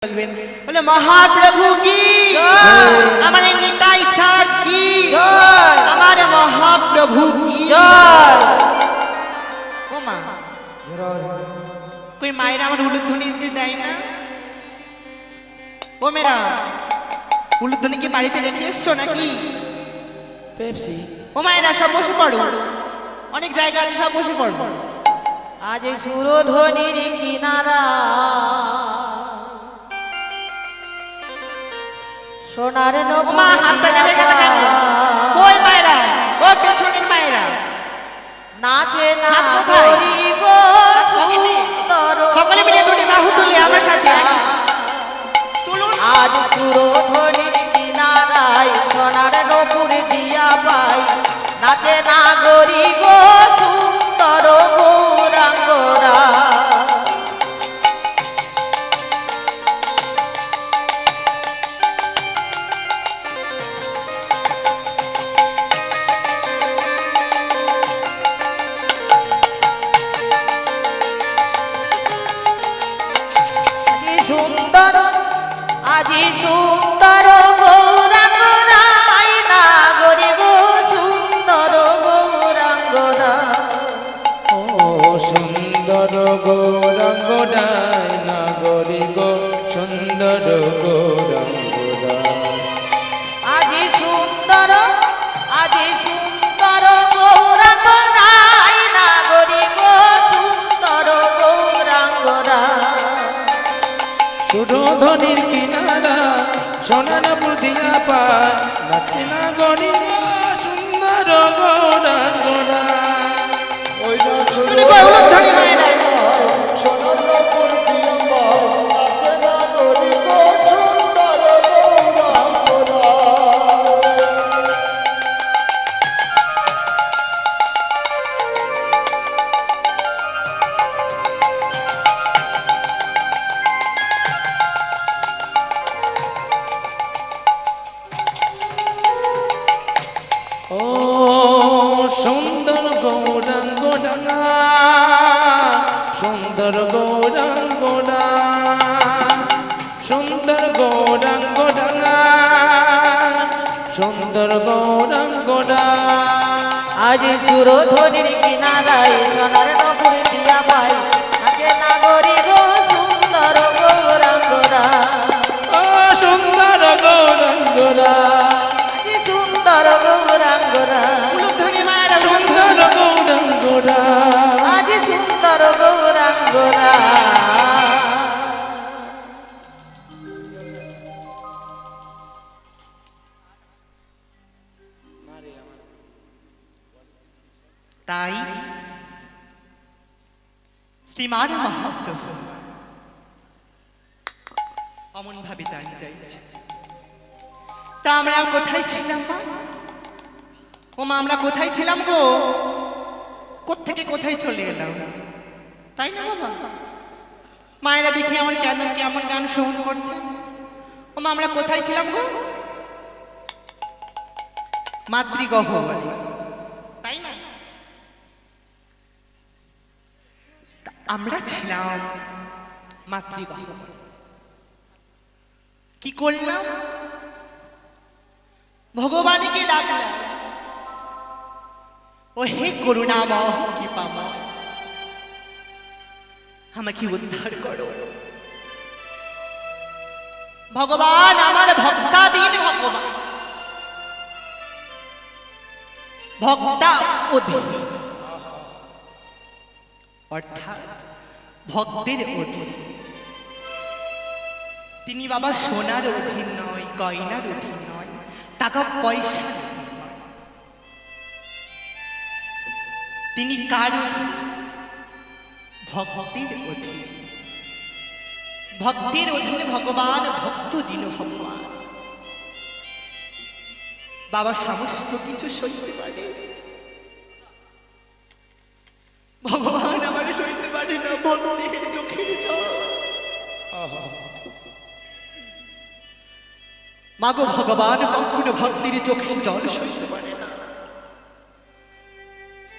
বলবেন বলে মহাপ্রভু কি আমার নিতাই চাঁদ কি আমার মহাপ্রভু কি ও মা কই মায়েরা আমার উলুধ্বনি দিতে দেয় না ও মেরা উলুধ্বনি কি বাড়িতে রেখে এসছো নাকি পেপসি ও মায়েরা সব বসে পড়ো অনেক জায়গা আছে সব বসে পড়ো আজ সুরধ্বনির কিনারা সোনার মা হাতটা নেমে গেল কেন কই মায়েরা ও পেছনের মায়েরা নাচে না হাত কোথায়? করি গো সুন্দর সকলে মিলে দুটি বাহু তুলে আমার সাথে তুলুন আজ সুরধ্বনির কিনারায় সোনার নপুর দিয়া পাই নাচে না গরি গো সুন্দর গৌরাঙ্গরা সুন্দর আজি সুন্দর গৌরাঙ্গরাই না গরি গো সুন্দর গৌরাঙ্গরা ও সুন্দর গৌরাঙ্গদায় নাগরি গো সুন্দর গৌরাঙ্গদায় আজি সুন্দর গৌরাঙ্গরাই না গরি গো সুন্দর গৌরাঙ্গরা সুরধ্বনির কিনারা সোনারপুর দিয়া পায় নাচে না গরি গো সুন্দর গৌরাঙ্গদায় তুমি কই উলুধ্বনি মায়েরা ও সুন্দর গৌরাঙ্গডাঙ্গা সুন্দর গৌরাঙ্গডা সুন্দর গৌরাঙ্গডাঙ্গা সুন্দর গৌরাঙ্গডা আজ সুরধ্বনির কিনারায় সোনার নপুর দিয়া পাই নাচে না গরি গো সুন্দর গৌরাঙ্গরা ও সুন্দর গৌরাঙ্গডা আজ সুন্দর গৌরাঙ্গরা উলুধ্বনি মায়েরা সুন্দর গৌরাঙ্গডা আজ সুন্দর গৌরাঙ্গরা তাই শ্রীমান মহাপ্রভু অমন ভাবে দান চাইছে তা আমরা কোথায় ছিলাম মা ও মা আমরা কোথায় ছিলাম গো কোত্থেকে কোথায় চলে এলাম তাই না বাবা মায়েরা দেখি আমার কেন কেমন গান শ্রবণ করছে ও মা আমরা কোথায় ছিলাম গো মাতৃগহ্বরে তাই না আমরা ছিলাম মাতৃগহ্বরে কি করলাম ভগবানকে ডাকলাম ও হে করুণাময় কৃপাময় আমাকে উদ্ধার করো ভগবান আমার ভক্তাধীন ভগবান ভক্তা অধীন অর্থাৎ ভক্তের অধীন তিনি বাবা সোনার অধীন নয় গয়নার অধীন নয় টাকা পয়সা তিনি কার অধীন ভক্তের অধীন ভক্তের অধীন ভগবান ভক্ত দিন ভগবান বাবা সমস্ত কিছু সইতে পারে ভগবান আমার সইতে পারে না ভক্তের চোখের জল মাগো ভগবান কখনো ভক্তির চোখের জল সইতে পারে না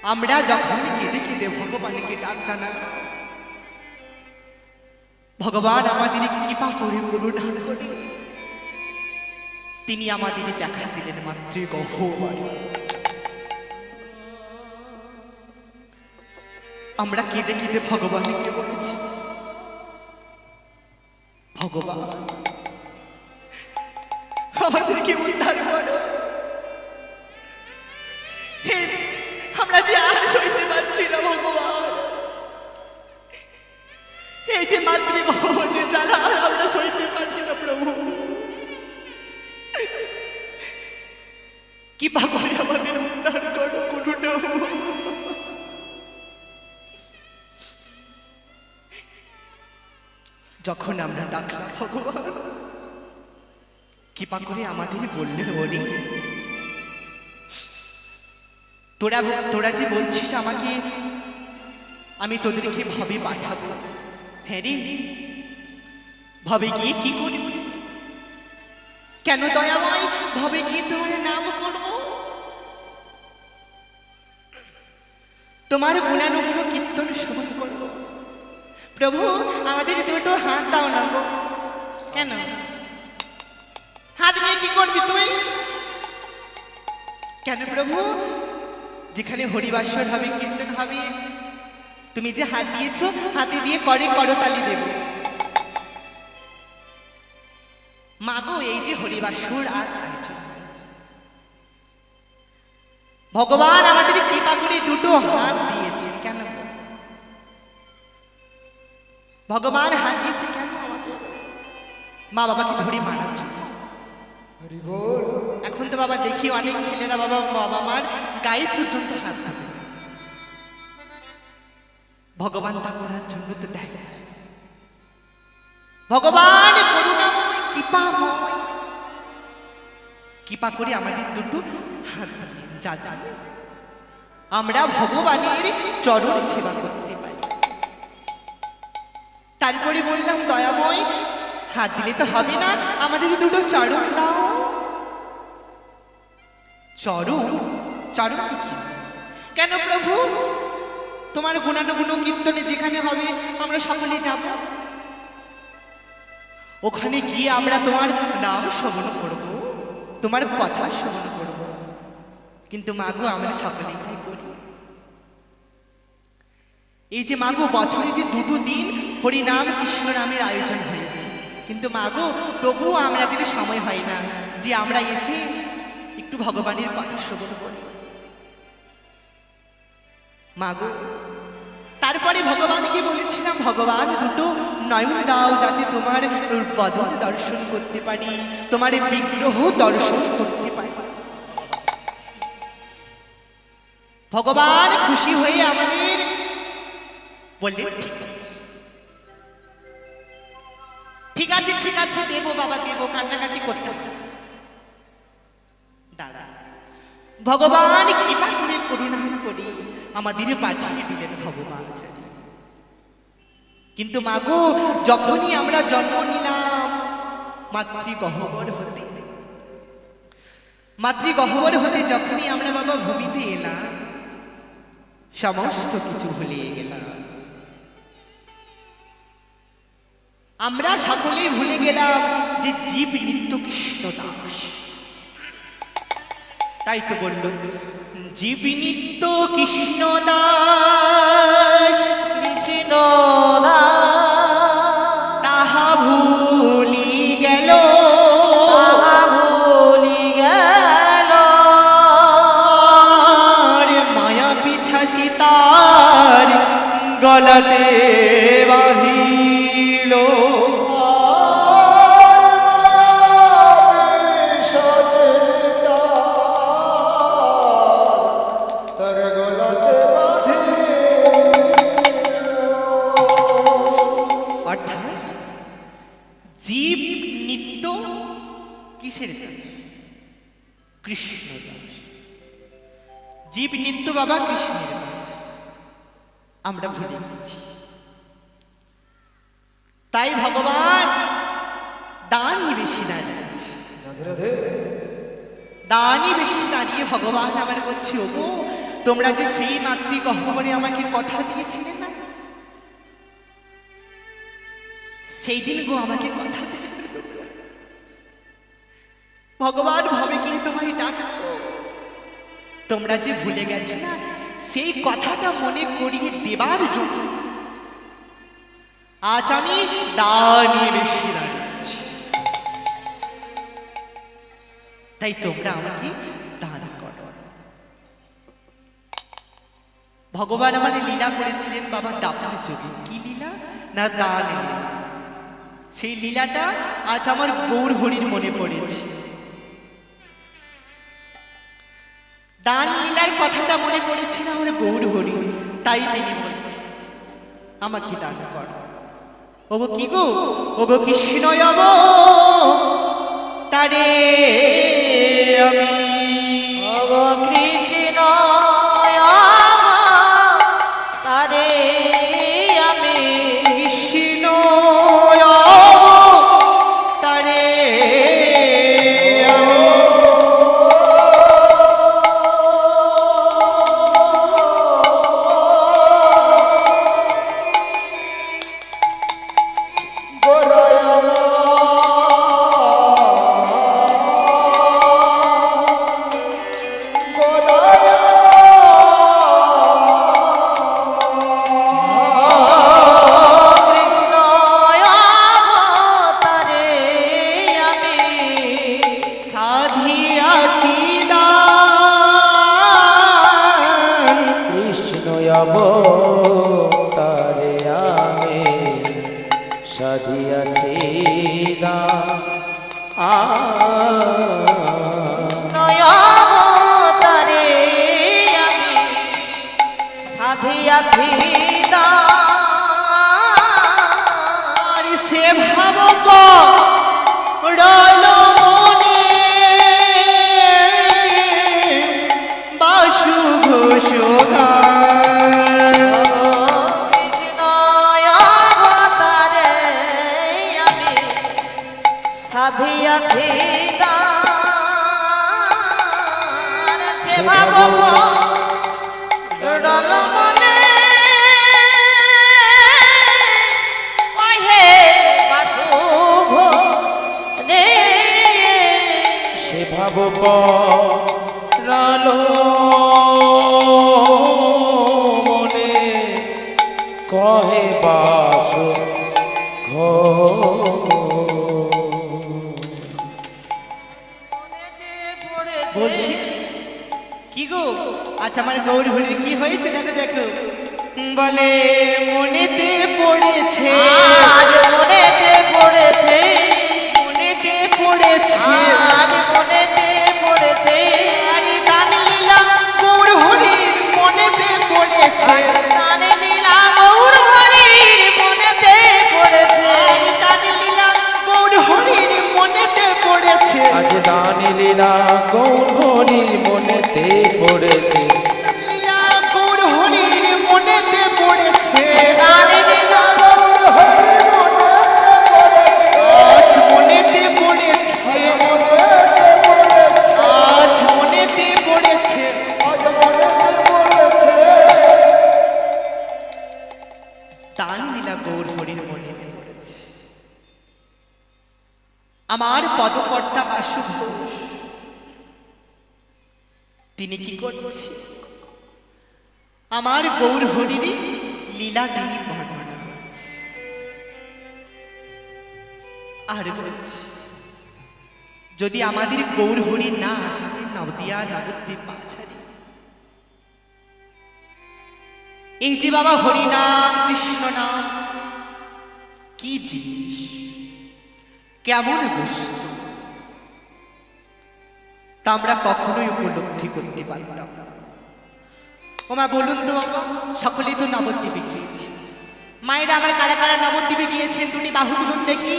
আমরা যখন কেঁদে কেঁদে ভগবানকে ডাক জানালাম ভগবান আমাদের কৃপা করে করুণা করে তিনি আমাদের দেখা দিলেন মাতৃগহ্বরে। আমরা কেঁদে কেঁদে ভগবানকে বলেছি, ভগবান আমাদেরকে উদ্ধার করো, হে আমরা যে আর সইতে পারছি না ভগবান, এই যে মাতৃগহ্বরে জ্বালা আর আমরা সইতে পারছি না প্রভু, কৃপা করে আমাদের উদ্ধার করো, করুণা। যখন আমরা ডাকলাম ভগবান, কৃপা করে আমাদের বললেন, ওরে তোরা যে বলছিস আমাকে, আমি তোদেরকে ভবে পাঠাবো। হ্যাঁ রে, ভবে গিয়ে কি করব? কেন দয়াময়, ভবে গিয়ে তোমার নাম করব, তোমার গুণানুগুণ কীর্তন শ্রবণ করব। প্রভু আমাদের দুটো হাত দাও না গো। কেন হাত নিয়ে কি করবি তুই? কেন প্রভু, যেখানে হরিবাসর হবে, কীর্তন হবে, তুমি যে হাত দিয়েছো, হাতে দিয়ে করে করতালি দেব। মাগো, এই যে হরিবাসর আজ আয়োজন হয়েছে, ভগবান আমাদের কৃপা করে দুটো হাত দিয়েছেন। কেন ভগবান হাত দিয়েছে? কেন আমাদের মা বাবাকে ধরে মারার জন্য। এখন তো বাবা দেখি অনেক ছেলেরা বাবা মার গায়ে পর্যন্ত হাত ধরে, ভগবান তা করার জন্য তো দেয়। ভগবান করুণাময়, কৃপাময়, কৃপা করে আমাদের দুটো হাত ধরে যা যা আমরা ভগবানের চরণ সেবা করতে পারি। তারপরে বললাম, দয়াময় হাত দিলে তো হবে না, আমাদের দুটো চরণ দাও। চরণ? চরণ কি? কেন প্রভু, তোমার গুণানুগুণ কীর্তনে যেখানে হবে আমরা সকলে যাব, ওখানে গিয়ে আমরা তোমার নাম শ্রবণ করব, তোমার কথা শ্রবণ করব। কিন্তু মাগো, আমরা সকলেই তাই করি। এই যে মাগো, বছরে যে দুটো দিন হরিনাম কৃষ্ণ নামের আয়োজন হয়েছে, কিন্তু মাগো তবুও আমাদের সময় হয় না যে আমরা এসে একটু ভগবানের কথা শ্রবণ করি। মাগো, তারপরে ভগবানকে বলেছিলাম, ভগবান দুটো নয়ন দাও, যাতে তোমার বদন দর্শন করতে পারি, তোমার বিগ্রহ দর্শন করতে পারি। ভগবান খুশি হয়ে আমাদের বললেন, ঠিক আছে, ঠিক আছে, ঠিক আছে, দেবো বাবা দেবো, কান্নাকাটি করতে হবে। দাঁড়া, ভগবান কৃপা করে করুণা করে আমাদের পাঠিয়ে দিলেন ভগবান। কিন্তু মাগো, যখনই আমরা জন্ম নিলাম মাতৃগহ্বর হতে, মাতৃগহ্বর হতে যখনই আমরা বাবা ভূমিতে এলাম, সমস্ত কিছু ভুলিয়ে গেলাম। আমরা সকলেই ভুলে গেলাম যে জীব নিত্য কৃষ্ণ দাস। তাই তো বলল, জীব নিত্য কৃষ্ণ দাস, কৃষ্ণ দাস, তাহা ভুলি গেল, তাহা ভুলি গেল, আর মায়া পিছাসি তার গলাতে বাঁধিল। অর্থাৎ জীব নিত্য কিসের দাস? কৃষ্ণ দাস। জীব নিত্য বাবা কৃষ্ণের দাস, আমরা ভুলে গেছি। তাই ভগবান দানই বেশি দাঁড়িয়েছে, দানই বেশি দাঁড়িয়ে ভগবান আবার বলছি, ওগো তোমরা যে সেই মাতৃগহ্বরে আমাকে কথা দিয়েছিলে না, সেই দিন গো আমাকে কথা দিলে না তোমরা। ভগবান ভাবে কি তোমায় ডাকবো, তোমরা যে ভুলে গেছো না, সেই কথাটা মনে করিয়ে দেবার জন্য আজ আমি দানের শিরা নিচ্ছি। তাই তোমরা আমাকে দান করো। ভগবান আমার লীলা করেছিলেন বাবা দাপন যোগে। কি লীলা না দান লীলা। সেই লীলাটা আজ আমার গৌর হরির মনে পড়েছে। দান লীলার কথাটা মনে পড়েছে না আমার গৌর হরির, তাই তিনি বলছে আমাকে দান করো। ওগো কি গো, ওগো কৃষ্ণ তারে আমি, ওগো কৃষ্ণ তারে আমি, কৃষ্ণ তারে আমি, কৃষ্ণ তারে আমি, সাধিয়াছি দান, কৃষ্ণ অবতারে আমি সাধিয়াছি দান। তারে আমি সাধিয়াছি আর সে ভাবক রল মনে বাসু ঘোষ গান। কৃষ্ণ তারে আমি সাধিয়াছি সে ভাবক রল মনে কহে বাসু রে, সে ভাব পরালো মনে কহে বাস বলছি কি গো, আচ্ছা আমার গৌর হরির কি হয়েছে দেখো দেখো। বলে মনেতে পড়েছে, আজ মনেতে পড়েছে, মনেতে পড়েছে, আজ মনেতে পড়েছে, আরে দান লীলা গৌর হরির মনেতে পড়েছে, কানে লীলা গৌর হরির মনেতে পড়েছে, আরে দান লীলা গৌর হরির মনেতে পড়েছে, আজ দান লীলা গৌর হরির মনেতে পড়েছে, লীলা গৌর হরির মনেতে পড়েছে, কানে লীলা আজ মনেতে পড়েছে, আজ মনেতে পড়েছে, দান লীলা গৌর হরির মনেতে পড়েছে। আমার পদকর্তা বাসু ঘোষ তিনি কি করছে, আমার গৌর হরির লীলা তিনি বর্ণনা করছে। আর বলছে যদি আমাদের গৌর হরি না আসতেন নবদিয়া নবদ্বীপ পাছারি, এই যে বাবা হরি নাম কৃষ্ণ নাম কি জিনিস, কেমন বস্তু, তা আমরা কখনোই উপলব্ধি করতে পারতাম না। ওমা বলুন তো বাবা, সকলেই তো নবদ্বীপে গিয়েছে। মায়েরা আমার কারা কারা নবদ্বীপে গিয়েছেন দুটি বাহু তুলুন দেখি।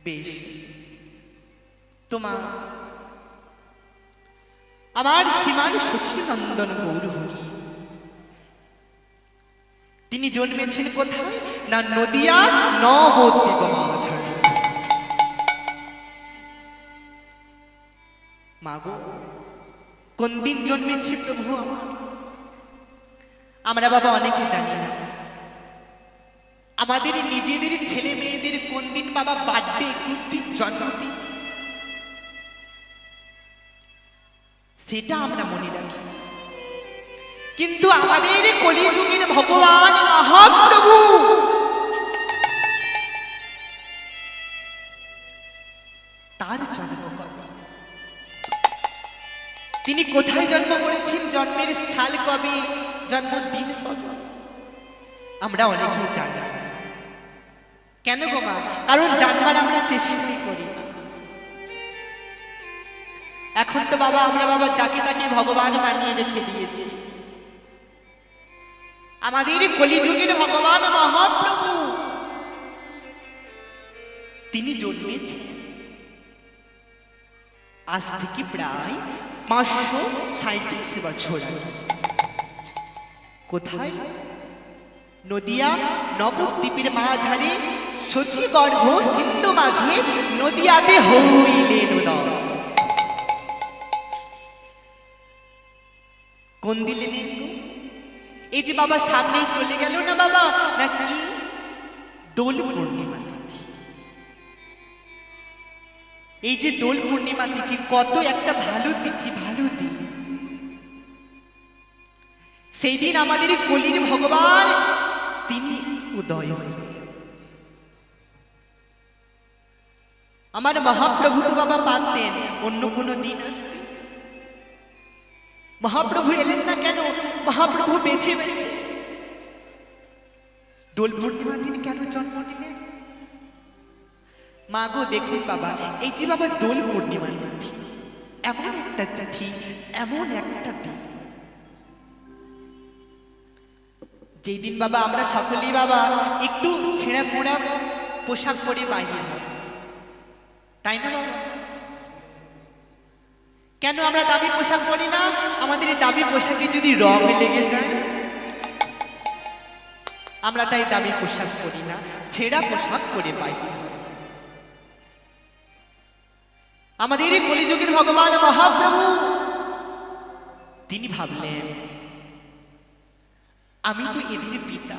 বেশ, তোমা আমার শ্রীমান সচিনন্দন গৌর হরি তিনি জন্মেছেন কোথায় না নদিয়া নবদ্বীপ মাঝারে। মাগো কোন দিন জন্মেছে প্রভু আমার, আমরা বাবা অনেকে জানি না। আমাদের নিজেদের ছেলে মেয়েদের কোন দিন বাবা বার্থডে, কোন দিন জন্মদিন, সেটা আমরা মনে রাখি। কিন্তু আমাদের কলিযুগের ভগবান মহাপ্রভু তার জন্ম কবে, তিনি কোথায় জন্ম করেছেন, জন্মের সাল কবে, জন্মদিন কবে, আমরা অনেকেই জানি না। কেন গো মা? কারণ জানবার আমরা চেষ্টাই করি না। এখন তো বাবা আমরা বাবা যাকে তাকে ভগবান বানিয়ে রেখে দিয়েছি। আমাদের কলিযুগের ভগবান মহাপ্রভু তিনি জন্মেছেন আজ থেকে প্রায় 537 বছর আগে। কোথায়? নদিয়া নবদ্বীপের মাঝারে শচীগর্ভ সিন্ধু মাঝে নদিয়াতে হইলেন উদয়। কোন দিলে নেন? এই যে বাবা সামনেই চলে গেল না বাবা, নাকি দোল পূর্ণিমা তিথি। এই যে দোল পূর্ণিমা তিথি কত একটা ভালো তিথি, ভালো দিন। সেই দিন আমাদের কলির ভগবান তিনি উদয় হলেন। আমার মহাপ্রভু তো বাবা পারতেন অন্য কোনো দিন আসতে, মহাপ্রভু এলেন না কেন? মহাপ্রভু বেছে বেছে দোল পূর্ণিমা দিন কেন জন্ম নিলেন? মা গো দেখুন বাবা, এই যে বাবা দোল পূর্ণিমা তিথি, এমন একটা তিথি, এমন একটা দিন, যেই দিন বাবা আমরা সকলেই বাবা একটু ছেঁড়া ফোঁড়া পোশাক পরে বাইরে হয়, তাই না বাবা? কেন আমরা দামি পোশাক পরি না? আমাদের এই দামি পোশাকে যদি রং লেগে যায়, আমরা তাই দামি পোশাক পরি না, ছেঁড়া পোশাক পরে বাইরে। আমাদের এই কলিযুগের ভগবান মহাপ্রভু তিনি ভাবলেন, আমি তো এদের পিতা,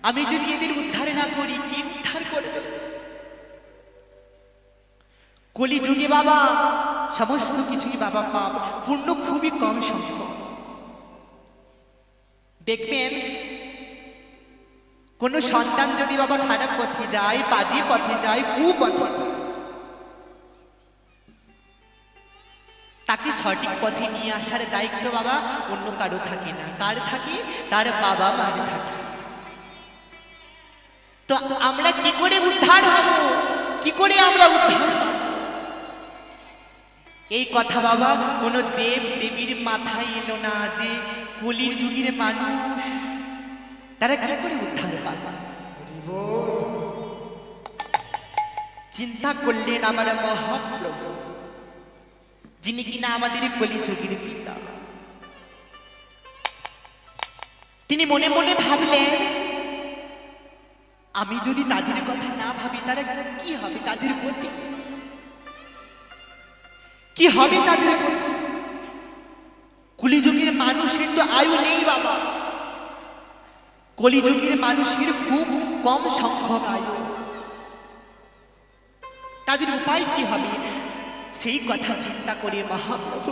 আমি যদি এদের উদ্ধার না করি কে উদ্ধার করবে? কলিযুগে বাবা সমস্ত কিছুই বাবা পাপ পূর্ণ খুবই কম সংখ্যক। দেখবেন কোন সন্তান যদি বাবা খারাপ পথে যায়, বাজে পথে যায়, কুপথে যায়, তাকে সঠিক পথে নিয়ে আসার দায়িত্ব বাবা অন্য কারো থাকে না। কার থাকে? তার বাবা মার থাকে। তো আমরা কি করে উদ্ধার হব? কি করে আমরা উদ্ধার হব? এই কথা বাবা কোনো দেব দেবীর মাথায় এলো না যে কলির যুগের মানুষ তারা কি করে উদ্ধার পাবে। চিন্তা করলেন আমার মহাপ্রভু, যিনি কিনা আমাদের কলিযুগের পিতা। তিনি মনে মনে ভাবলেন, আমি যদি তাদের কথা না ভাবি তারা কি হবে, তাদের গতি কি হবে, তাদের গতি? কলিযুগের মানুষের তো আয়ু নেই বাবা, কলিযুগের মানুষের খুব কম সংখ্যক আয়ু, তাদের উপায় কি হবে? সেই কথা চিন্তা করে মহাপ্রভু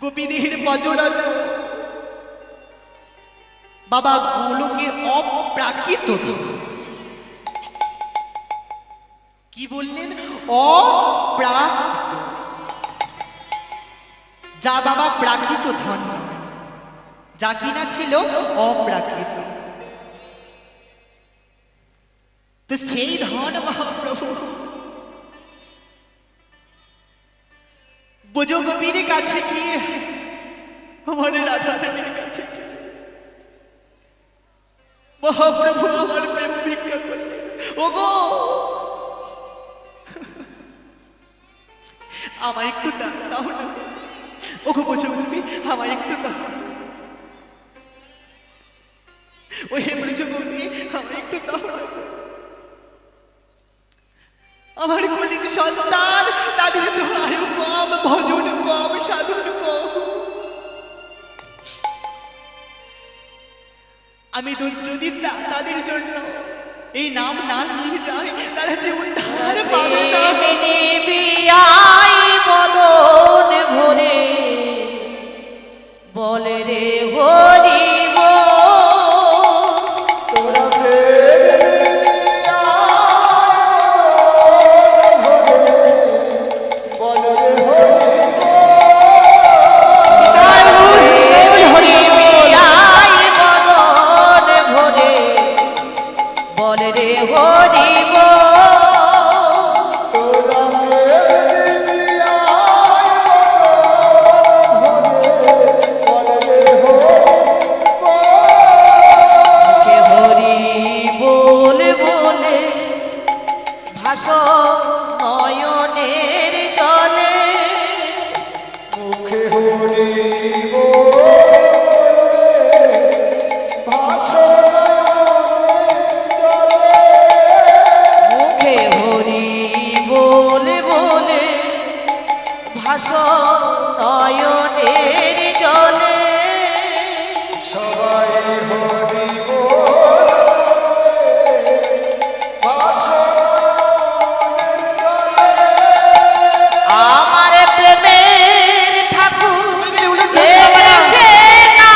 গোপীদের বজরাজ বাবা গোলকে অপ্রাকৃত, কি বললেন? অপ্রাকৃত, যা বাবা প্রাকৃত ধন, যা কিনা ছিল অপ্রাকৃত। তো সেই ধন মহাপ্রভু ব্রজগোপীর কাছে গিয়ে, আমার রাধা দেবীর কাছে মহাপ্রভু আমার প্রেম ভিক্ষা করলেন। ওগো আমায় একটু দাও না, ওগো ব্রজগোপী আমায় একটু দাও, ও হে ব্রজগোপী আমায় একটু দাও না। আমার কলির সন্তান, তাদের তো আয়ু কম, ভজন কম, সাধন কম, আমি যদি তাদের জন্য এই নাম না নিয়ে যাই, তারা যে উদ্ধার পাবে না। বিয়াই বদন ভরে বলে রে হরি নয়নের জলে মুখে হরি মুখে হরি বলে বলে ভাষণ নয়নের জলে সবাই হরি আমার প্রেমের ঠাকুর দেখেছে না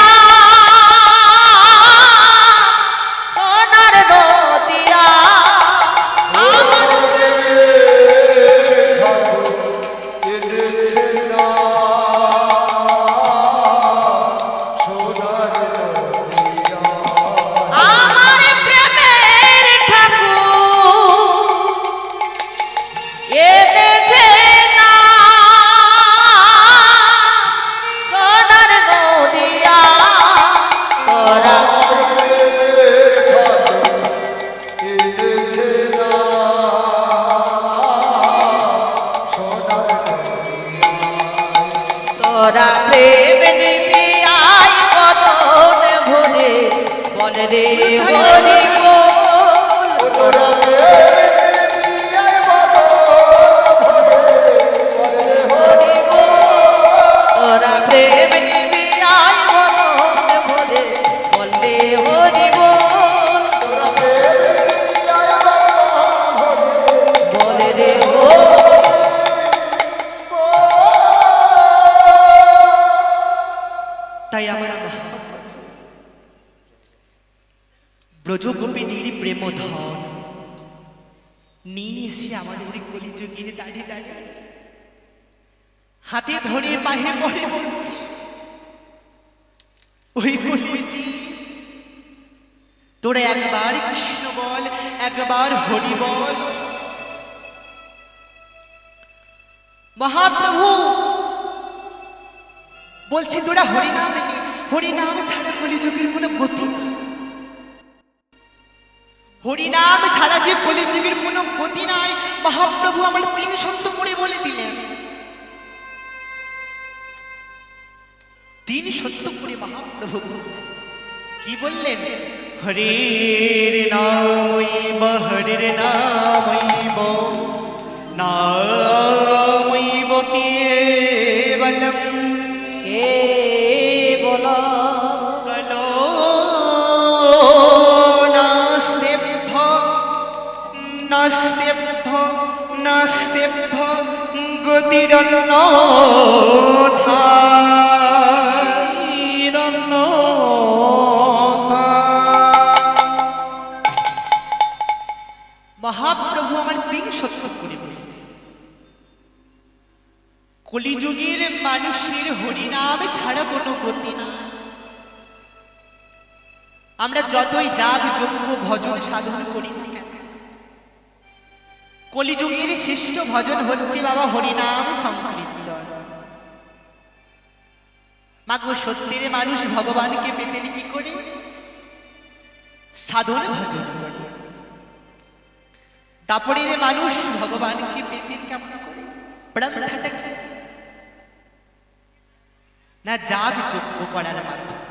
সোনার নদিয়া আমার আমার প্রেমের ঠাকুর এনেছে না সোনার নদিয়া তোরা তোরা প্রেম নিবি আই বদন ভরে বলে রে হরি বল তোরা তোরা প্রেম নিবি আই বদন ভরে বলে হরি বল বলে রে তাই আমার ব্রজগোপীদের প্রেমধন নিয়ে এসে আমাদের কলিযুগের দাঁড়িয়ে দাঁড়িয়ে হাতে ধরে পায়ে পড়ে বলছে, ওই কলিজি তোরা একবার কৃষ্ণ বল, একবার হরি বল। মহাপ্রভু বলছি তোরা হরিনাম নে, হরিনাম ছাড়া কলিযুগের কোনো গতি নেই। হরিনাম ছাড়া যে কলিযুগের কোনো গতি নাই, মহাপ্রভু আমার 3 সত্য করে বলে দিলেন। 3 সত্য করে মহাপ্রভু কি বললেন? হরির নামৈব হরির নামৈব নামৈব কেবলম কে বলো কলো নাস্তেভ্য নাস্তেভ্য নাস্তেভ্য গতিরন্যথা। মহাপ্রভু আমার 3 সত্য করে বলে, কলিযুগের মানুষের হরিনাম ছাড়া কোনো গতি না। আমরা যতই যাগ যজ্ঞ ভজন সাধন করি না কেন, কলিযুগের শ্রেষ্ঠ ভজন হচ্ছে বাবা হরিনাম সংকীর্তন। মাগো সত্যের মানুষ ভগবানকে পেতেন কি করে? সাধন ভজন করে। তারপরের মানুষ ভগবানকে পেতেন কেমন করে? প্রার্থনাটা কি না, যাগ যজ্ঞ করার মাধ্যমে।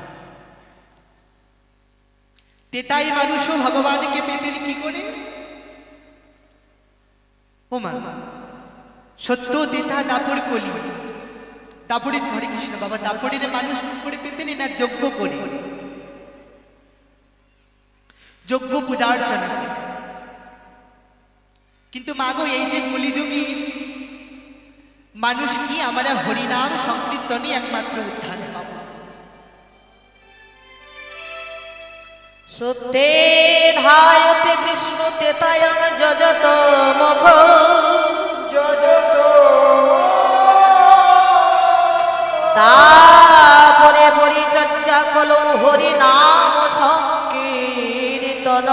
তেতাই মানুষও ভগবানকে পেতেন কি করে? ওমা সত্য তেতা দাপর কলি, দাপরের হরে কৃষ্ণ বাবা, দাপরের মানুষ কি করে পেতেন? না যজ্ঞ করে। যজ্ঞ পূজা অর্চনা করি। কিন্তু মাগো এই যে কলিযুগী মানুষ কি আমরা হরিনাম সংকীর্তনই একমাত্র উদ্ধার পাব। সত্যে ধায়তে বিষ্ণুতে তায়ন যজত মখ তারপরে পরিচর্যা কলো হরি নাম সংকীর্তন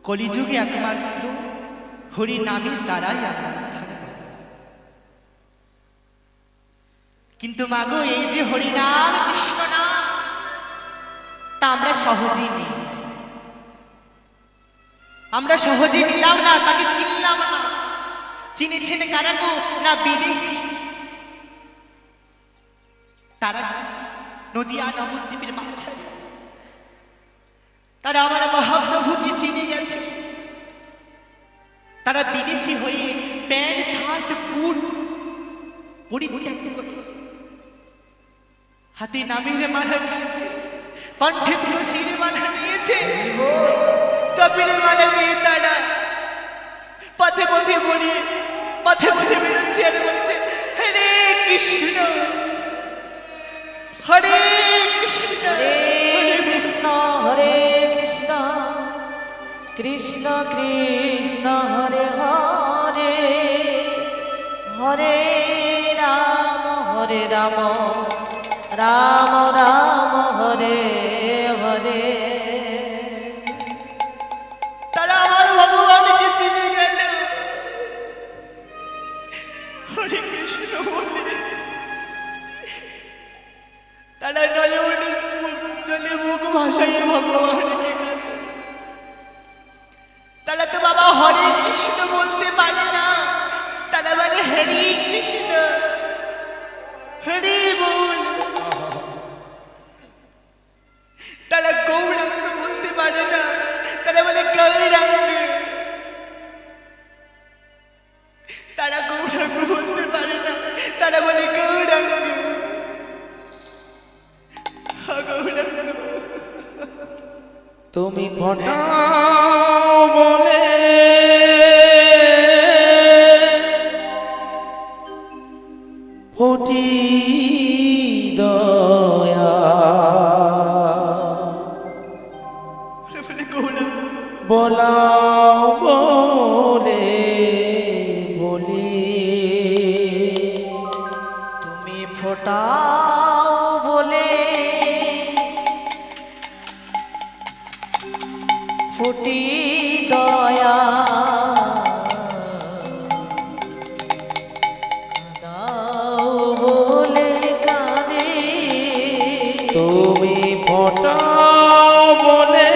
কলিযুগে একমাত্র হরি নামের দ্বারাই আমরা উদ্ধার পাব। কিন্তু মাগো এই যে হরিনাম কৃষ্ণ নাম তা আমরা সহজেই নিই, আমরা সহজেই নিলাম না, তাকে চিনলাম না। চিনেছেন কারা গো? না বিদেশি। তারা কি নদিয়া নবদ্বীপের মাঝারি, তারা আমার মহাপ্রভুকে চিনে গেছে। তারা বিদেশি হয়ে প্যান্ট শার্ট বুট পরিত্যাগ করে হাতে নামের মালা নিয়েছে, কণ্ঠে তুলসীর মালা নিয়েছে, চপিলে মালা নিয়ে তারা পথে পথে বলি পথে পথে বেরোচ্ছে আর বলছে হরে কৃষ্ণ হরে কৃষ্ণ হরে কৃষ্ণ হরে কৃষ্ণ কৃষ্ণ কৃষ্ণ হরে হরে হরে রাম রাম রাম হরে হরে। তারা আমার ভগবানকে চিনে গেল। হরে কৃষ্ণ বলে তারা নয়নে জলে মুখ ভাসাইয়ে ভগবানকে কাঁদে। তারা তো বাবা হরে কৃষ্ণ বলতে পারে না, তারা বলে হরে কৃষ্ণ হরে বল। তারা গৌরাঙ্গ বলতে পারে না, তারা বলে গৌরাঙ্গ। তারা গৌরাঙ্গ বলতে পারে না, তারা বলে গৌরাঙ্গ গৌরাঙ্গ। তুমি ফটাও বলে ফটি দয়া বলে গৌরাঙ্গ। বলাও বলে বলি তুমি ফোটাও বলে ফুটি দয়া দাও বলে কাঁদে তুমি ফটাও বলে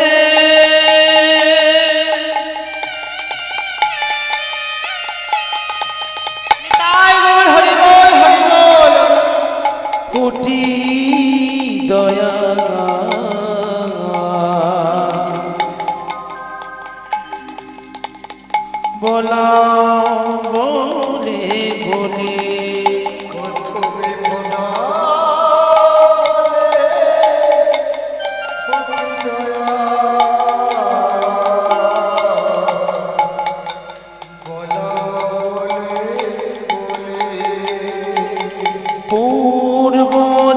তাই বল হরি বল হরি বল। ফুটি দয়া বলাও বলে বলি পূর্ব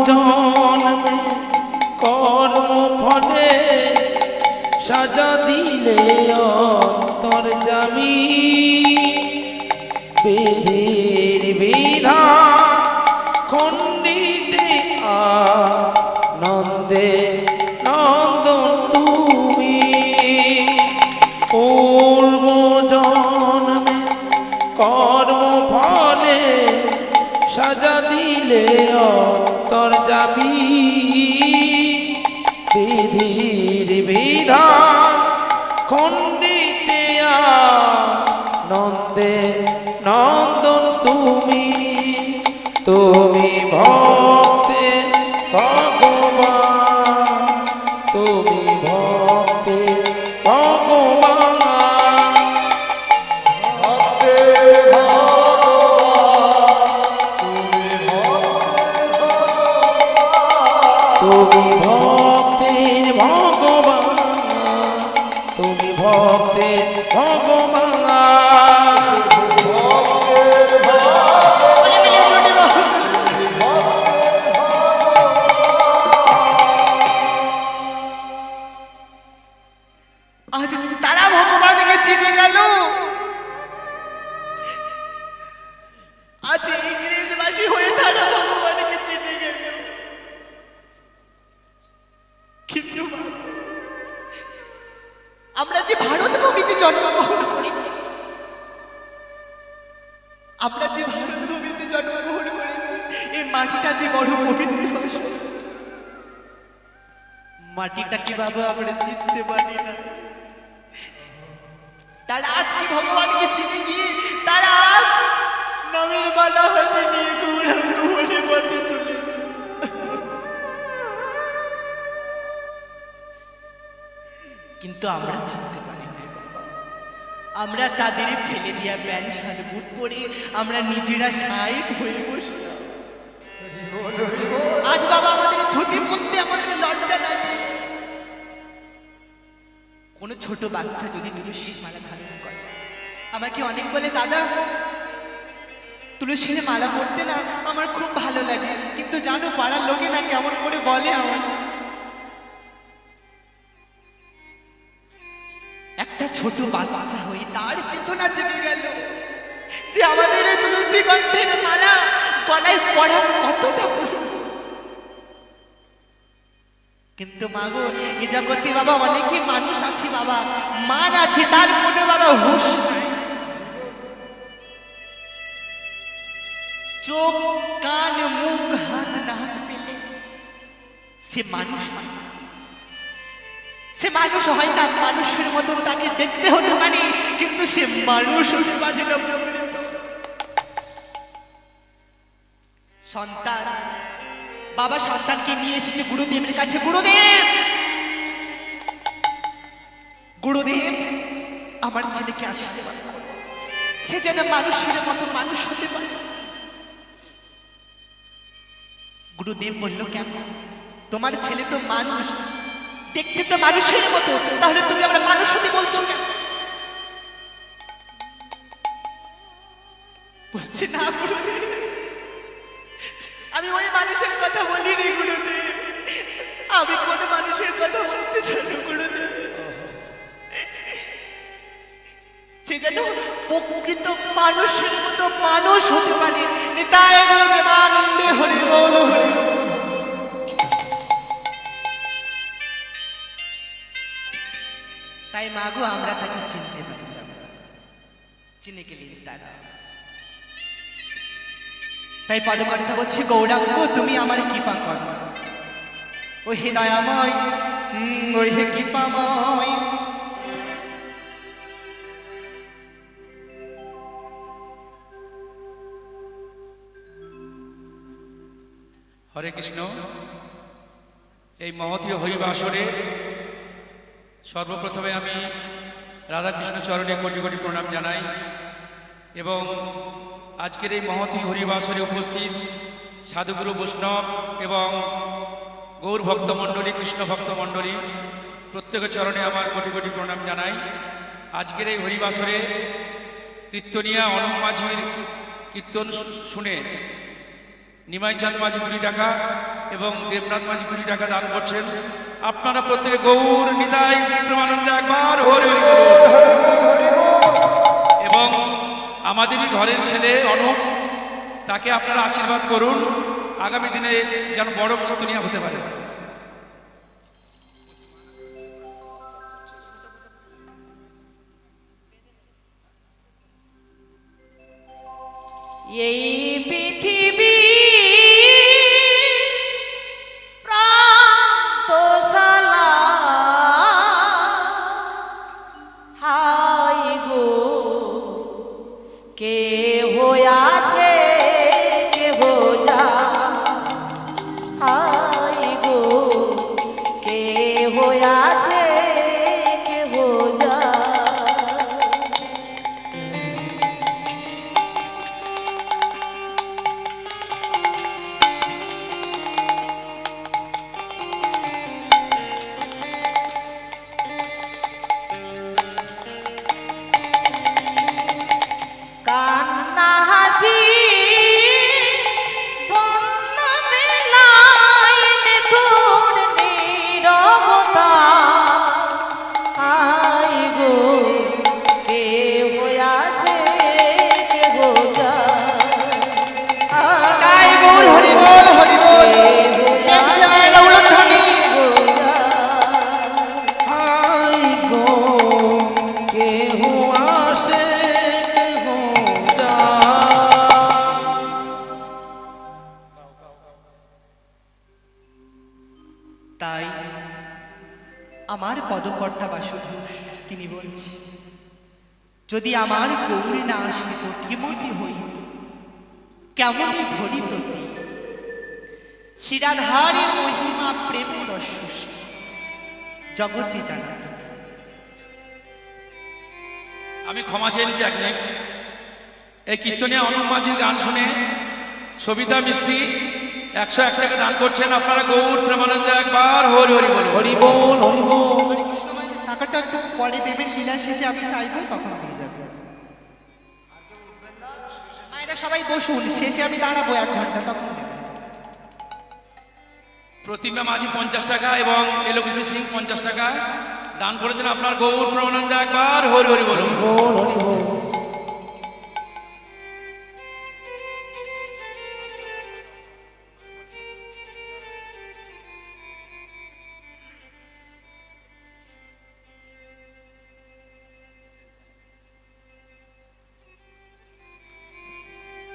জন্মে কর্ম ফলে সাজা দিলে অন্তর্যামী বিধির বিধান খণ্ডিতে আনন্দে নন্দন তুমি পূর্ব জন্মে কর্ম ফলে সাজা দিলে অন্তর্যামী বিধির বিধান খণ্ডিতে নন্দে নন্দন তুমি তুমি ভক্তে ভগবান তুমি ভক্তে ভগবান ভক্তে তুমি ভক্তের ভগবান, তুমি ভক্তের ভগবান। আজ তারা ভগবানকে চিনে গেল। আজ ইংরেজবাসী হয়ে তারা ভগবানকে চিনে গেল। কিন্তু আমরা যে ভারত ভূমিতে জন্মগ্রহণ করেছি, আমরা যে ভারত ভূমিতে জন্মগ্রহণ করেছি, এই মাটিটা যে বড় পবিত্র, মাটিটাকে বাবা আমরা চিনতে পারি না। তারা আজকে ভগবানকে চিনে গিয়ে তারা আজ নামের মালা হাতে নিয়ে গৌরাঙ্গ বলে পথে চলেছে। কিন্তু আমরা চিনতে পারি না বাবা। আমরা তাদের ফেলে দিয়া প্যান্ট শার্ট বুট পরে আমরা নিজেরা সাইড হয়ে বসলাম। আজ বাবা আমাদের ধুতি পরতে আমাদের লজ্জা লাগে। কোনো ছোট বাচ্চা যদি তুলসীর মালা ধারণ করে, আমাকে অনেক বলে দাদা তুলসীর মালা পরতে না আমার খুব ভালো লাগে, কিন্তু জানো পাড়ার লোকে না কেমন করে বলে আমার। একটা ছোট বাচ্চা হয়ে তার চেতনা জেগে গেল যে আমাদের এই তুলসী কণ্ঠের মালা গলায় পড়া কতটা প্রয়োজন। কিন্তু মাগো এ জগতে বাবা অনেকে মানুষ আছে বাবা, মান আছে, তার কোনো বাবা হুঁশ নাই। চোখ কান মুখ হাত নাক পেলে সে মানুষ হয় না। সে মানুষ হয় না, মানুষের মতন তাকে দেখতে হতে পারে, কিন্তু সে মানুষ হতে পারে না। সন্তান বাবা সন্তানকে নিয়ে এসেছে গুরুদেবের কাছে। গুরুদেব, গুরুদেব আমার ছেলেকে আশীর্বাদ করো, সে যেন মানুষের মতো মানুষ হতে পারে। গুরুদেব বলল কেন? তোমার ছেলে তো মানুষ, দেখতে তো মানুষের মতো, তাহলে তুমি আমরা মানুষ হতে বলছো কেন? বলছে না গুরুদেব, আমি ওই মানুষের কথা বলিনি গুরুদেব, আমি কোন মানুষের কথা বলছি জানো গুরুদেব? সে যেন প্রকৃত মানুষের মতো মানুষ হতে পারে। নিতাই গৌর প্রেমানন্দে হরি বল হরি বল। তাই মাগো আমরা তাকে চিনতে পারলাম, চিনে গেলেন তারা। তাই পদকর্তা বলছে গৌরাঙ্গ তুমি আমার কৃপা করো, ও হে দয়াময়, ও হে কৃপাময়। হরে কৃষ্ণ। এই মহতীয় হরিবাসরে সর্বপ্রথমে আমি রাধাকৃষ্ণ চরণে কোটি কোটি প্রণাম জানাই এবং আজকের এই মহতী হরিবাসরে উপস্থিত সাধুগুরু বৈষ্ণব এবং গৌর ভক্তমণ্ডলী, কৃষ্ণ ভক্তমণ্ডলী প্রত্যেকের চরণে আমার কোটি কোটি প্রণাম জানাই। আজকের এই হরিবাসরে কীর্তনিয়া অনুপ মাঝির কীর্তন শুনে নিমাইচাঁদ মাঝি 20 টাকা এবং দেবনাথ মাঝি 20 টাকা দান করছেন। আপনারা প্রত্যেকে গৌর নিতাই প্রেমানন্দে একবার হরি হরি এবং আমাদেরই ঘরের ছেলে অনুপ, তাকে আপনারা আশীর্বাদ করুন, আগামী দিনে যেন বড় কীর্তনিয়া হতে পারে। এই পৃথিবী প্রান্তশালা হাই গো, কে আসে কে যা, হাই গো কে আসে কে যা। পদকর্তা বাসু ঘোষ তিনি বলছি, যদি আমার গৌরী না আসিত কিমতি হইত, কেমনই ধরিত শিরাধারী মহিমা প্রেম রস জগতে জানাত। আমি ক্ষমা চেয়ে নিচ্ছি 1 মিনিট। এই কীর্তনে অনুপ মাঝির গান শুনে সবিতা মিস্ত্রি 101 টাকা দান করছেন। আপনারা গৌর প্রেমানন্দে একবার হরি হরি বলুন। হরি বল হরি বল। টাকাটা একটু পরে দেবেন, লীলা শেষে আমি চাইবো তখন দিয়ে যাবে। মায়েরা সবাই বসুন, শেষে আমি দাঁড়াবো 1 ঘন্টা, তখন দেবেন। প্রতিমা মাঝি 50 টাকা এবং এলোকেশী সিং 50 টাকা দান করেছেন। আপনার গৌর প্রেমানন্দে একবার হরি হরি বলুন। বল হরি বল।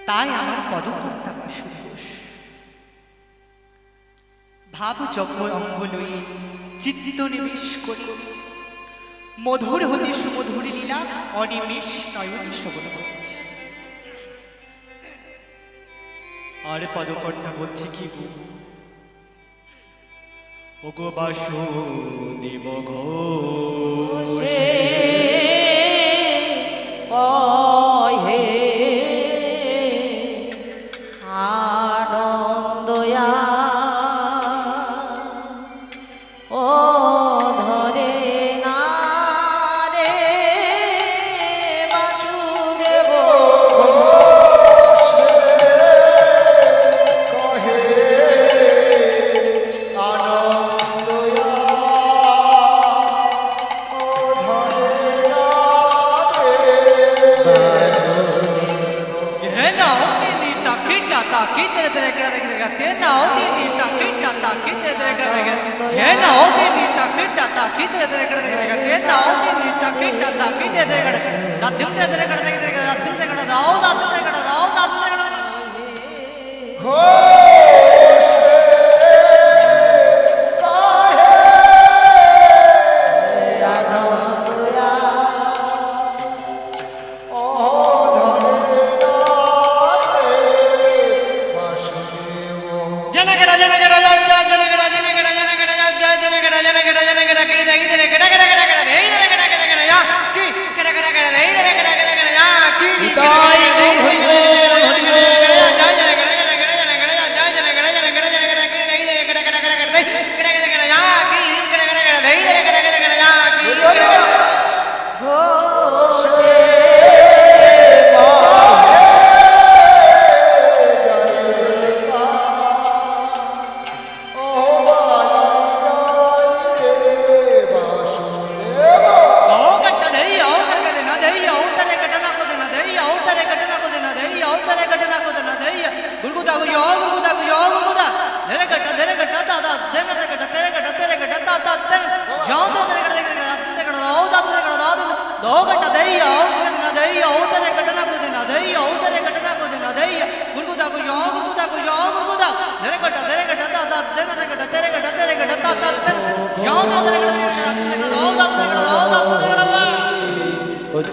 তাই আমার পদকর্তা বাসু ঘোষ ভাব যজ্ঞ অঙ্গ লয়ে চিত্ত নিবেশ করি মধুর হতে সুমধুর লীলা অনিমেষ নয়নে শ্রবণ করছে। আর পদকর্তা বলছে কি গো, ও গো বাসু দেব ঘোষ, হে আনন্দয়া ও ধরে না রে বাসুদেব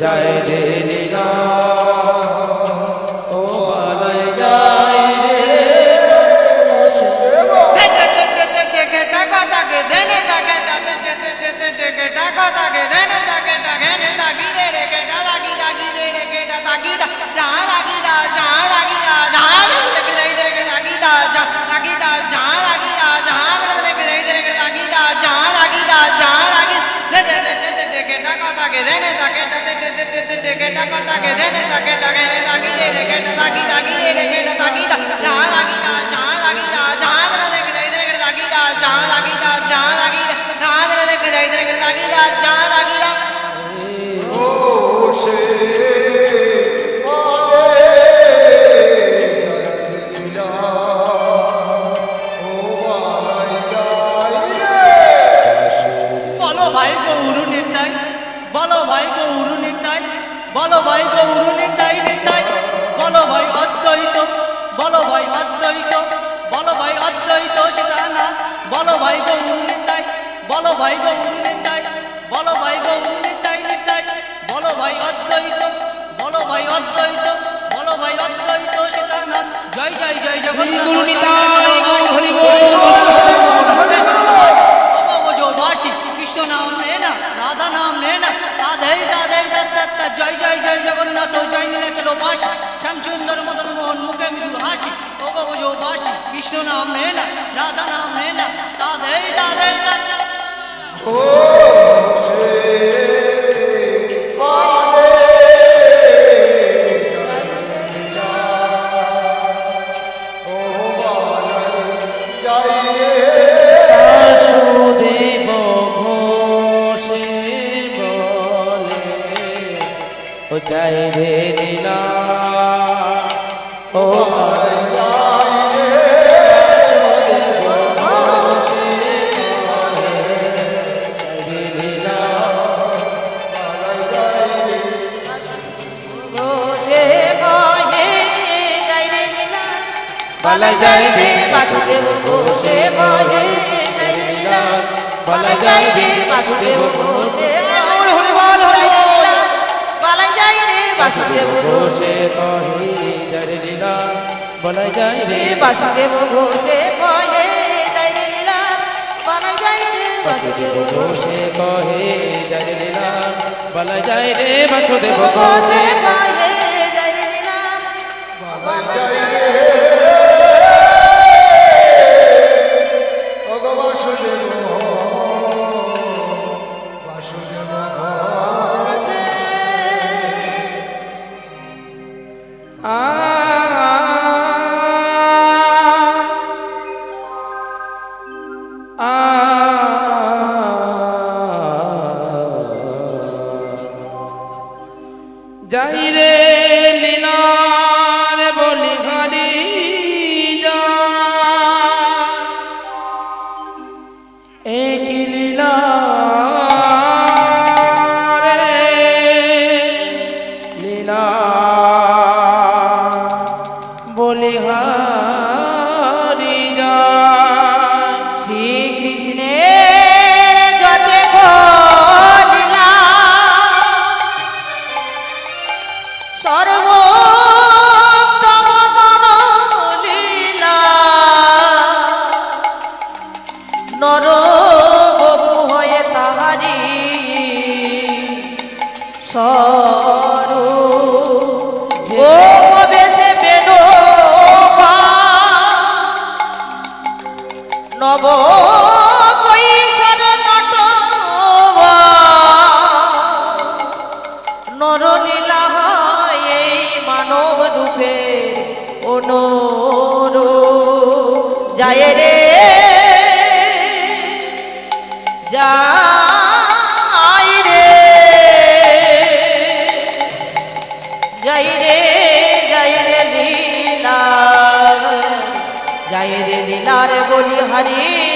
জয় রে লীলা ও বালাই জয় রে বলো ভাই গৌর নিতাই, বলো ভাই গৌর নিতাই নিতাই, বলো ভাই অদ্বৈত, বলো ভাই অদ্বৈত, বলো ভাই অদ্বৈত সেটা না। জয় জয় জয় জগন্নাথ গুরু নিতাই গৌর হরি বল। বাসি কৃষ্ণ নাম নে না, রাধা নাম নে না, রাধে রাধে দত্ত। জয় জয় জয় জগন্নাথ জয় নীলাচল বাসি, শ্যামসুন্দর মদন মোহন মুখে মৃদুর হাসি। ও গো বাসি কৃষ্ণ নাম নে না, রাধা নাম নে না, রাধে রাধে দত্ত। বাসুদেব ঘোষে বলে ও জয় রে লীলা ও বলা যায় রে বাসুদেব ঘোষে বলে বলা যায় রে বাসুদেব ঘোষে বলা যায় রে বাসুদেব ঘোষে কহে জয় লীলা বলা যায় রে বাসুদেব ঘোষে কহে জয় লীলা বলা যায় রে বাসুদেব ঘোষে কহে জয় লীলা বলা যায় রে বাসুদেব ঘোষে কহে জয় লীলা বলা যায় রে যাই রে লীলার বলি হারি যা এক লীলা রে লীলা বলি হারি যা শ্রীকৃষ্ণের যতে লীলা সর্বোত্তম লীলা নর বপু হয়ে তাহারি স্বরূপ বেশে পেল নব পৈশার নটবা নরলীলা হয় এই মানব রূপে যায় রে যাই রে যাই রে যাই রে লীলা যাই রে লীলার বলি হারি